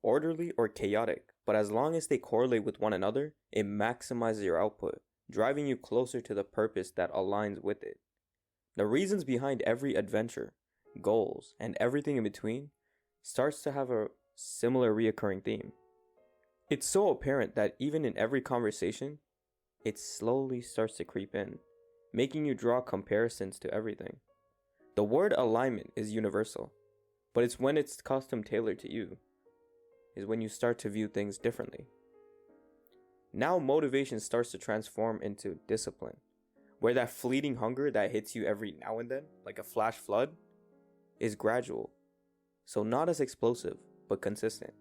orderly or chaotic, but as long as they correlate with one another, it maximizes your output, driving you closer to the purpose that aligns with it. The reasons behind every adventure, goals, and everything in between starts to have a similar reoccurring theme. It's so apparent that even in every conversation, it slowly starts to creep in, making you draw comparisons to everything. The word alignment is universal, but it's when it's custom tailored to you, is when you start to view things differently. Now motivation starts to transform into discipline, where that fleeting hunger that hits you every now and then, like a flash flood, is gradual. So not as explosive, but consistent.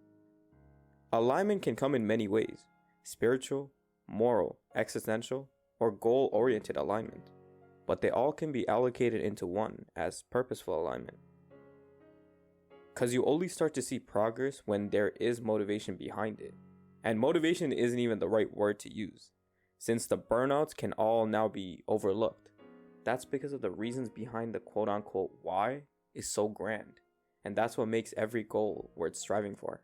Alignment can come in many ways: spiritual, moral, existential, or goal-oriented alignment. But they all can be allocated into one as purposeful alignment. Because you only start to see progress when there is motivation behind it. And motivation isn't even the right word to use, since the burnouts can all now be overlooked. That's because of the reasons behind the quote-unquote why is so grand. And that's what makes every goal worth striving for.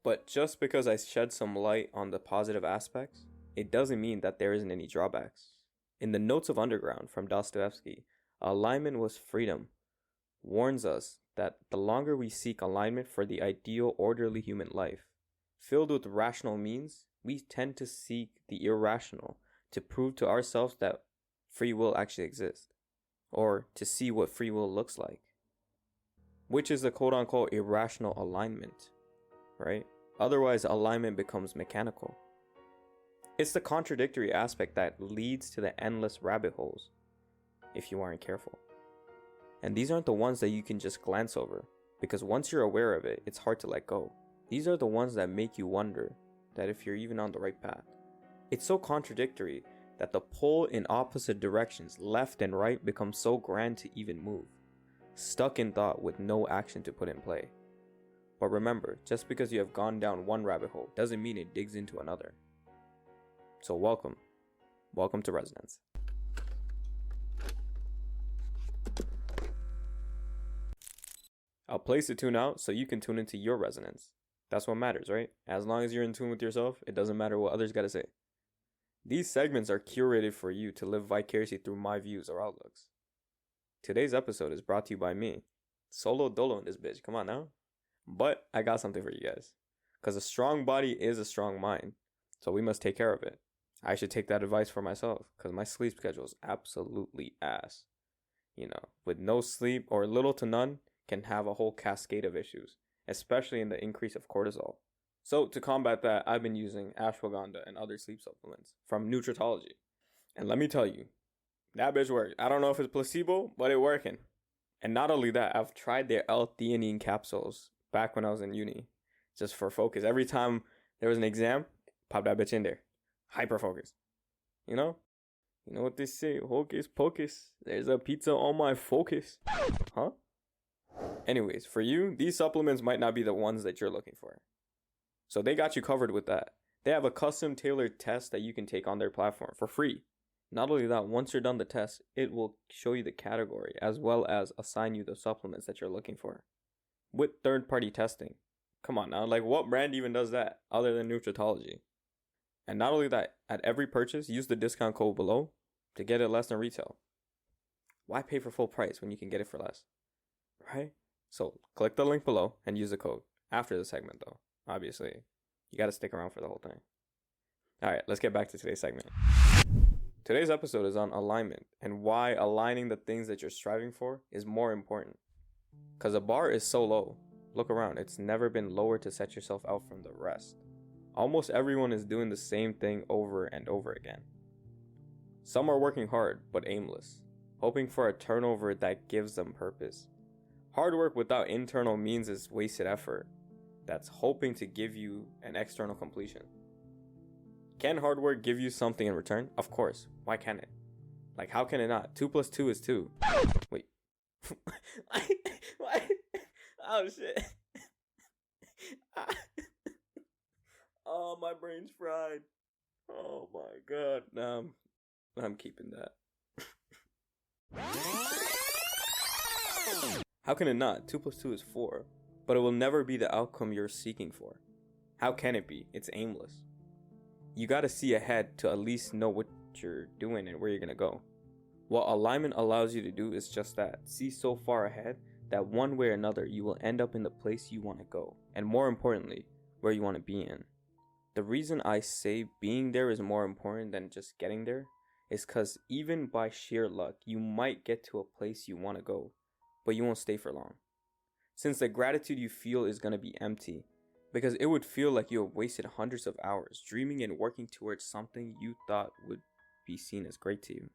But just because I shed some light on the positive aspects, it doesn't mean that there isn't any drawbacks. In the Notes of Underground from Dostoevsky, alignment was freedom, warns us that the longer we seek alignment for the ideal orderly human life, filled with rational means, we tend to seek the irrational to prove to ourselves that free will actually exists, or to see what free will looks like, which is the quote-unquote irrational alignment, right? Otherwise, alignment becomes mechanical. It's the contradictory aspect that leads to the endless rabbit holes, if you aren't careful. And these aren't the ones that you can just glance over, because once you're aware of it, it's hard to let go. These are the ones that make you wonder that if you're even on the right path. It's so contradictory that the pull in opposite directions, left and right, becomes so grand to even move, stuck in thought with no action to put in play. But remember, just because you have gone down one rabbit hole doesn't mean it digs into another. So welcome to Resonance. I'll place the tune out so you can tune into your resonance. That's what matters, right? As long as you're in tune with yourself, it doesn't matter what others gotta say. These segments are curated for you to live vicariously through my views or outlooks. Today's episode is brought to you by me. Solo dolo in this bitch, come on now. But I got something for you guys. Because a strong body is a strong mind. So we must take care of it. I should take that advice for myself. Because my sleep schedule is absolutely ass. You know, with no sleep or little to none can have a whole cascade of issues. Especially in the increase of cortisol. So to combat that, I've been using ashwagandha and other sleep supplements from Nutritology. And let me tell you, that bitch works. I don't know if it's placebo, but it's working. And not only that, I've tried their L-theanine capsules back when I was in uni, just for focus. Every time there was an exam, pop that bitch in there. Hyper focus. You know what they say, hocus pocus, there's a pizza on my focus. Huh? Anyways, for you, these supplements might not be the ones that you're looking for. So they got you covered with that. They have a custom tailored test that you can take on their platform for free. Not only that, once you're done the test, it will show you the category as well as assign you the supplements that you're looking for. With third-party testing. Come on now, like what brand even does that other than Nutritology? And not only that, at every purchase, use the discount code below to get it less than retail. Why pay for full price when you can get it for less? Right? So click the link below and use the code. After the segment though, obviously. You gotta stick around for the whole thing. Alright, let's get back to today's segment. Today's episode is on alignment and why aligning the things that you're striving for is more important. Because the bar is so low. Look around, it's never been lower to set yourself out from the rest. Almost everyone is doing the same thing over and over again. Some are working hard, but aimless, hoping for a turnover that gives them purpose. Hard work without internal means is wasted effort that's hoping to give you an external completion. Can hard work give you something in return? Of course. Why can't it? Like, how can it not? 2 + 2 is 2. Wait. What? Oh, shit. Oh, my brain's fried. Oh, my God. I'm keeping that. How can it not? 2 + 2 is 4. but it will never be the outcome you're seeking for. How can it be? It's aimless. You gotta see ahead to at least know what you're doing and where you're gonna go. What alignment allows you to do is just that. See so far ahead that one way or another you will end up in the place you want to go, and more importantly, where you want to be in. The reason I say being there is more important than just getting there is because even by sheer luck, you might get to a place you want to go, but you won't stay for long. Since the gratitude you feel is going to be empty, because it would feel like you have wasted hundreds of hours dreaming and working towards something you thought would be seen as great to you.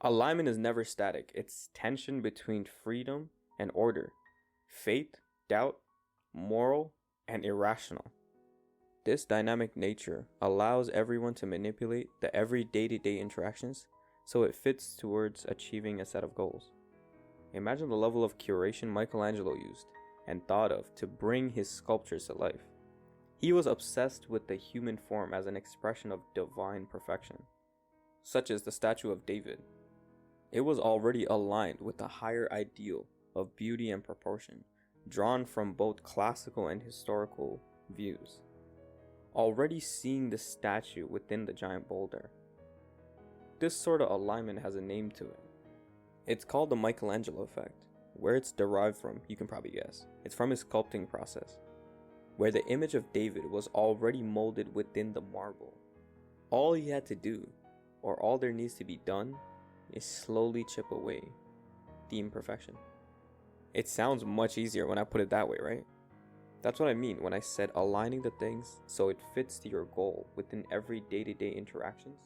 Alignment is never static. It's tension between freedom and order, faith, doubt, moral, and irrational. This dynamic nature allows everyone to manipulate the every day-to-day interactions so it fits towards achieving a set of goals. Imagine the level of curation Michelangelo used and thought of to bring his sculptures to life. He was obsessed with the human form as an expression of divine perfection, such as the statue of David. It was already aligned with the higher ideal of beauty and proportion, drawn from both classical and historical views. Already seeing the statue within the giant boulder. This sort of alignment has a name to it. It's called the Michelangelo effect. Where it's derived from, you can probably guess. It's from his sculpting process, where the image of David was already molded within the marble. All he had to do, or all there needs to be done, is slowly chip away the imperfection. It sounds much easier when I put it that way, right? That's what I mean when I said aligning the things so it fits to your goal within every day-to-day interactions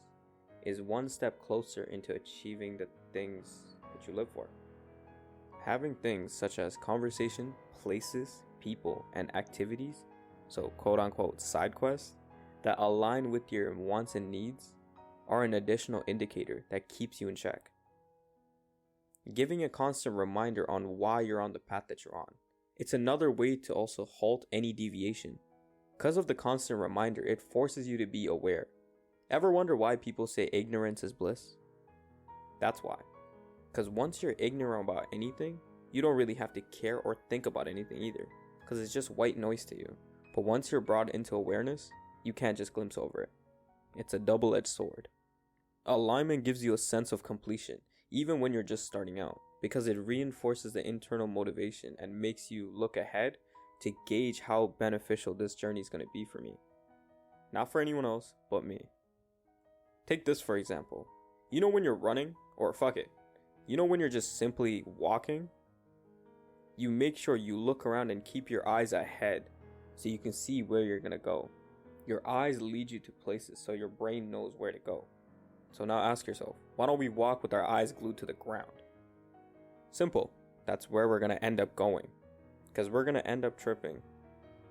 is one step closer into achieving the things that you live for. Having things such as conversation, places, people, and activities, so quote-unquote side quests, that align with your wants and needs are an additional indicator that keeps you in check. Giving a constant reminder on why you're on the path that you're on. It's another way to also halt any deviation. Because of the constant reminder, it forces you to be aware. Ever wonder why people say ignorance is bliss? That's why. Because once you're ignorant about anything, you don't really have to care or think about anything either. Because it's just white noise to you. But once you're brought into awareness, you can't just glimpse over it. It's a double-edged sword. Alignment gives you a sense of completion, even when you're just starting out, because it reinforces the internal motivation and makes you look ahead to gauge how beneficial this journey is going to be for me. Not for anyone else, but me. Take this for example. You know when you're running, or fuck it, you know when you're just simply walking? You make sure you look around and keep your eyes ahead so you can see where you're going to go. Your eyes lead you to places so your brain knows where to go. So now ask yourself, why don't we walk with our eyes glued to the ground? Simple. That's where we're going to end up going. Because we're going to end up tripping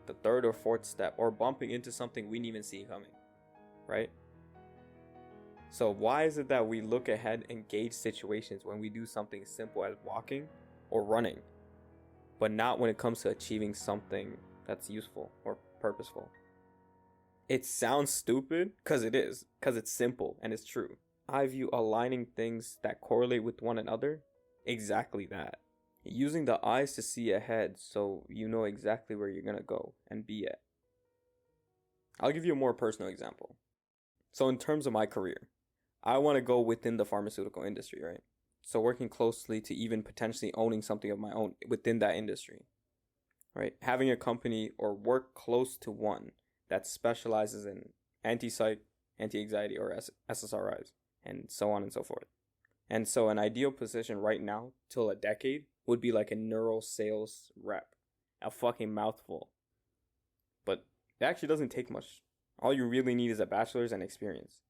the third or fourth step or bumping into something we didn't even see coming. Right? So why is it that we look ahead and gauge situations when we do something simple as walking or running, but not when it comes to achieving something that's useful or purposeful? It sounds stupid, because it is, because it's simple and it's true. I view aligning things that correlate with one another exactly that. Using the eyes to see ahead so you know exactly where you're going to go and be at. I'll give you a more personal example. So in terms of my career, I want to go within the pharmaceutical industry, right? So working closely to even potentially owning something of my own within that industry, right? Having a company or work close to one that specializes in anti-psych, anti-anxiety, or SSRIs, and so on and so forth. And so an ideal position right now, till a decade, would be like a neuro sales rep. A fucking mouthful. But it actually doesn't take much. All you really need is a bachelor's and experience.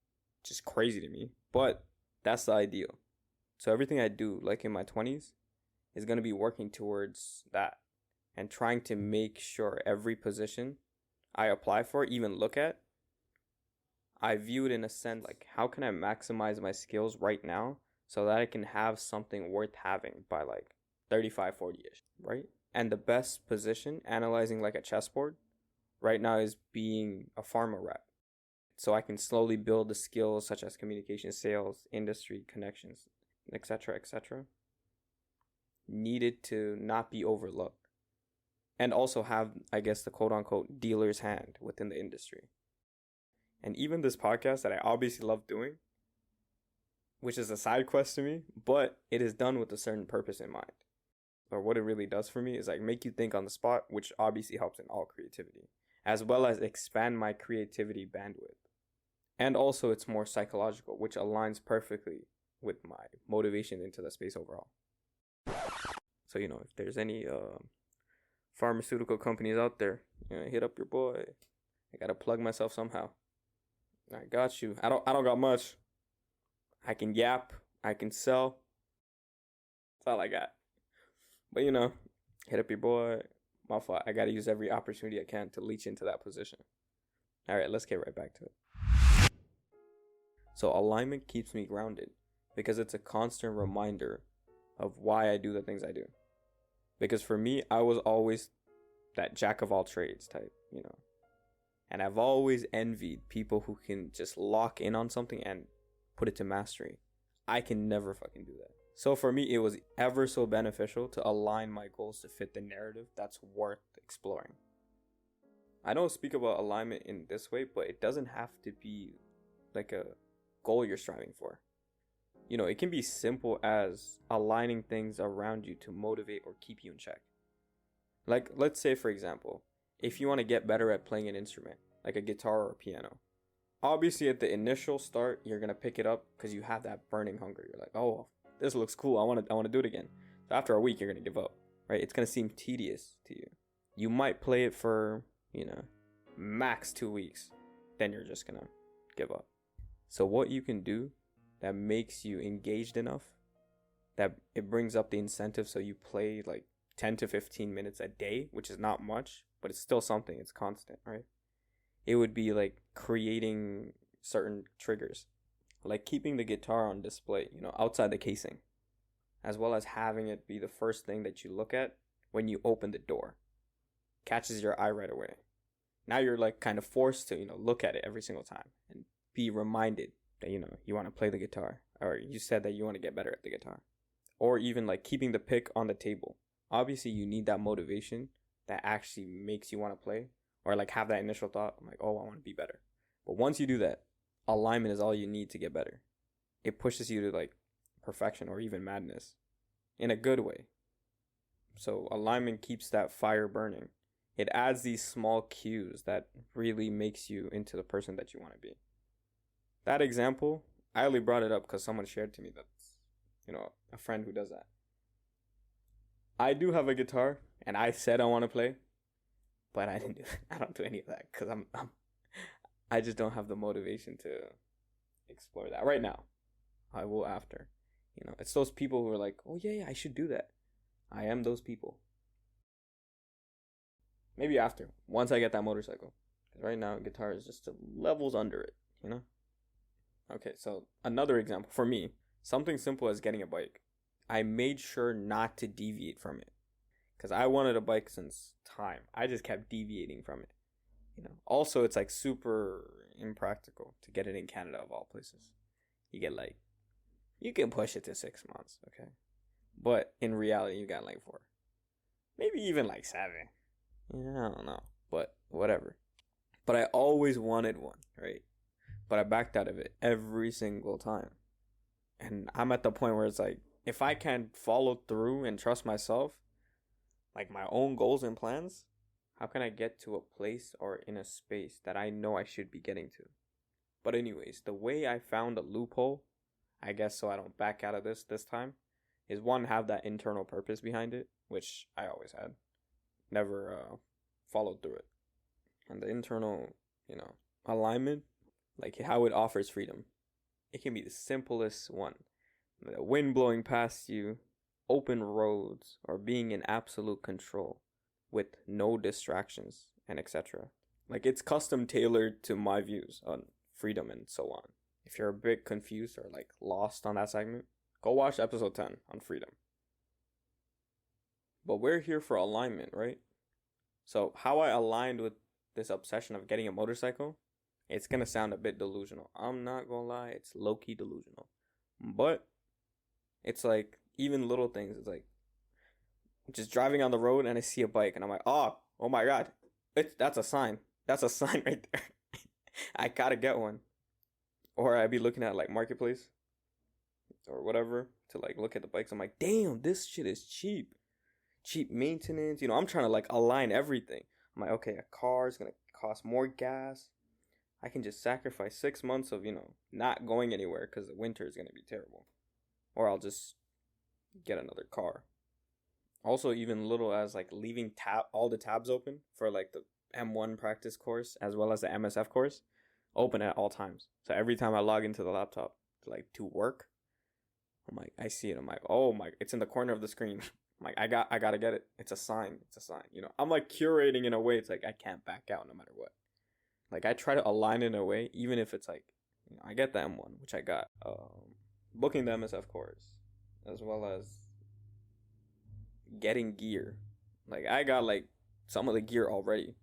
Which is crazy to me. But that's the ideal. So everything I do, like in my 20s, is going to be working towards that. And trying to make sure every position I apply for, even look at, I view it in a sense like, how can I maximize my skills right now so that I can have something worth having by like 35, 40-ish, right? And the best position, analyzing like a chessboard, right now is being a pharma rep. So I can slowly build the skills such as communication, sales, industry, connections, etc., needed to not be overlooked. and also have, I guess, the quote unquote dealer's hand within the industry. And even this podcast that I obviously love doing, which is a side quest to me, but it is done with a certain purpose in mind. Or what it really does for me is like make you think on the spot, which obviously helps in all creativity, as well as expand my creativity bandwidth. And also it's more psychological, which aligns perfectly with my motivation into the space overall. So, if there's any pharmaceutical companies out there, hit up your boy. I gotta plug myself somehow. I got you. I don't got much. I can yap. I can sell. That's all I got. But hit up your boy. My fault. I gotta use every opportunity I can to leech into that position. All right, let's get right back to it. So alignment keeps me grounded because it's a constant reminder of why I do the things I do. Because for me, I was always that jack of all trades type, And I've always envied people who can just lock in on something and put it to mastery. I can never fucking do that. So for me, it was ever so beneficial to align my goals to fit the narrative that's worth exploring. I don't speak about alignment in this way, but it doesn't have to be like a goal you're striving for. It can be simple as aligning things around you to motivate or keep you in check. Like, let's say, for example, if you want to get better at playing an instrument, like a guitar or a piano, obviously at the initial start, you're going to pick it up because you have that burning hunger. You're like, oh, this looks cool. I want to do it again. So after a week, you're going to give up, right? It's going to seem tedious to you. You might play it for, max 2 weeks. Then you're just going to give up. So what you can do that makes you engaged enough that it brings up the incentive so you play like 10 to 15 minutes a day, which is not much, but it's still something. It's constant, right? It would be like creating certain triggers, like keeping the guitar on display, outside the casing, as well as having it be the first thing that you look at when you open the door. Catches your eye right away. Now you're like kind of forced to, look at it every single time and be reminded that, you want to play the guitar, or you said that you want to get better at the guitar. Or even like keeping the pick on the table. Obviously, you need that motivation that actually makes you want to play, or like have that initial thought, I'm like, oh, I want to be better. But once you do that, alignment is all you need to get better. It pushes you to like perfection or even madness in a good way. So alignment keeps that fire burning. It adds these small cues that really makes you into the person that you want to be. That example, I only brought it up because someone shared to me that's, a friend who does that. I do have a guitar, and I said I want to play, but I didn't do that. I don't do any of that because I just don't have the motivation to explore that right now. I will after. It's those people who are like, oh yeah, I should do that. I am those people. Maybe after, once I get that motorcycle. Because right now, guitar is just levels under it, Okay, so another example for me, something simple as getting a bike. I made sure not to deviate from it because I wanted a bike since time. I just kept deviating from it. Also, it's like super impractical to get it in Canada of all places. You can push it to 6 months, okay? But in reality, you got like 4. Maybe even like 7. Yeah, I don't know. But whatever. But I always wanted one, right? But I backed out of it every single time. And I'm at the point where it's like, if I can't follow through and trust myself, like my own goals and plans, how can I get to a place or in a space that I know I should be getting to? But anyways, the way I found a loophole, I guess so I don't back out of this time, is one, have that internal purpose behind it, which I always had. Never followed through it. And the internal, alignment, like how it offers freedom. It can be the simplest one. The wind blowing past you, open roads, or being in absolute control with no distractions and etc. Like it's custom tailored to my views on freedom and so on. If you're a bit confused or like lost on that segment, go watch episode 10 on freedom. But we're here for alignment, right? So how I aligned with this obsession of getting a motorcycle, it's going to sound a bit delusional. I'm not going to lie, it's low-key delusional. But it's like even little things. It's like just driving on the road and I see a bike and I'm like, oh my God, that's a sign. That's a sign right there. I gotta get one. Or I'd be looking at like Marketplace or whatever to like look at the bikes. I'm like, damn, this shit is cheap. Cheap maintenance. I'm trying to like align everything. I'm like, okay, a car is gonna cost more gas. I can just sacrifice 6 months of, not going anywhere because the winter is gonna be terrible. Or I'll just get another car. Also, even little as like leaving all the tabs open for like the M1 practice course as well as the MSF course open at all times. So every time I log into the laptop to work, I'm like, I see it. I'm like, oh my, it's in the corner of the screen. I'm like, I gotta get it. It's a sign. It's a sign. I'm like curating in a way. It's like I can't back out no matter what. Like I try to align in a way, even if it's like, I get the M1, which I got. Booking the MSF course, as well as getting gear. Like I got like some of the gear already.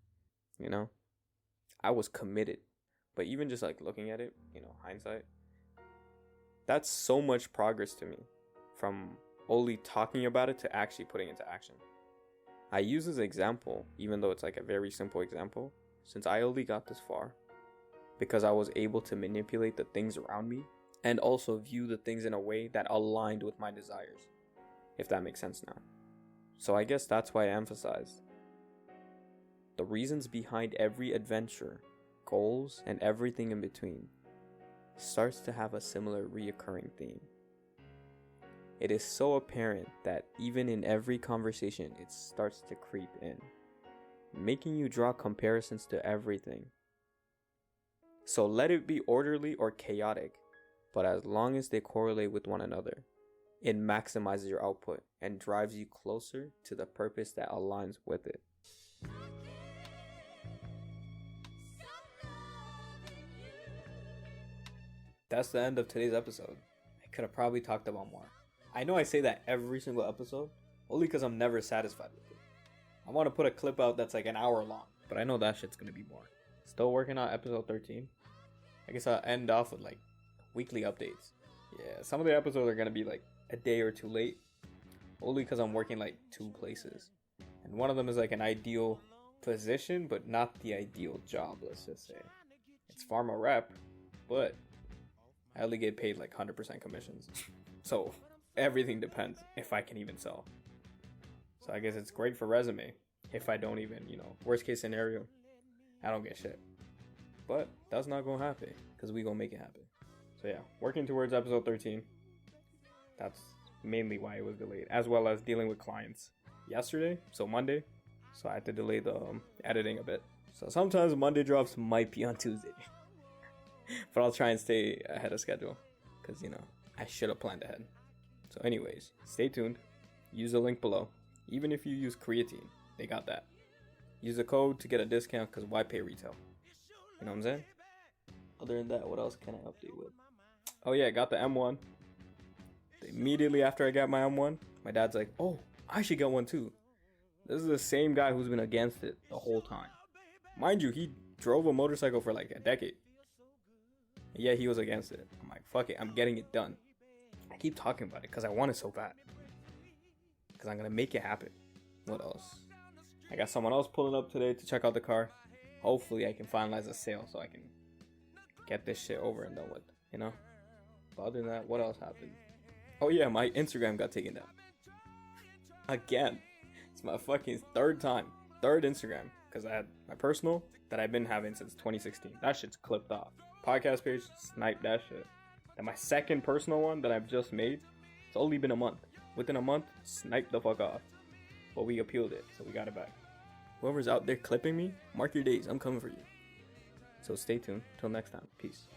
I was committed. But even just like looking at it, hindsight, that's so much progress to me from only talking about it to actually putting it into action. I use this example, even though it's like a very simple example, since I only got this far because I was able to manipulate the things around me and also view the things in a way that aligned with my desires, if that makes sense now. So I guess that's why I emphasized the reasons behind every adventure, goals, and everything in between starts to have a similar reoccurring theme. It is so apparent that even in every conversation, it starts to creep in, making you draw comparisons to everything. So let it be orderly or chaotic, but as long as they correlate with one another, it maximizes your output and drives you closer to the purpose that aligns with it. That's the end of today's episode. I could have probably talked about more. I know I say that every single episode, only because I'm never satisfied with it. I want to put a clip out that's like an hour long, but I know that shit's going to be more. Still working on episode 13. I guess I'll end off with like weekly updates. Yeah, some of the episodes are going to be like a day or two late, only because I'm working like 2 places. And one of them is like an ideal position, but not the ideal job, let's just say. It's pharma rep, but I only get paid like 100% commissions. So everything depends if I can even sell. So I guess it's great for resume if I don't even, worst case scenario, I don't get shit. But that's not going to happen because we going to make it happen. So yeah, working towards episode 13. That's mainly why it was delayed, as well as dealing with clients yesterday, so Monday. So I had to delay the editing a bit. So sometimes Monday drops might be on Tuesday. But I'll try and stay ahead of schedule because, I should have planned ahead. So anyways, stay tuned. Use the link below. Even if you use creatine, they got that. Use the code to get a discount because why pay retail? You know what I'm saying? Other than that, what else can I update with? Oh yeah, I got the M1. Immediately after I got my M1, my dad's like, oh, I should get one too. This is the same guy who's been against it the whole time. Mind you, he drove a motorcycle for like a decade. Yeah, he was against it. I'm like, fuck it, I'm getting it done. I keep talking about it because I want it so bad. Because I'm going to make it happen. What else? I got someone else pulling up today to check out the car. Hopefully I can finalize a sale so I can get this shit over and done with, But other than that, what else happened? Oh yeah, my Instagram got taken down. Again. It's my fucking third Instagram. Because I had my personal that I've been having since 2016. That shit's clipped off. Podcast page, snipe that shit. And my second personal one that I've just made, it's only been a month. Within a month, snipe the fuck off. But we appealed it, so we got it back. Whoever's out there clipping me, mark your days. I'm coming for you. So stay tuned. Till next time. Peace.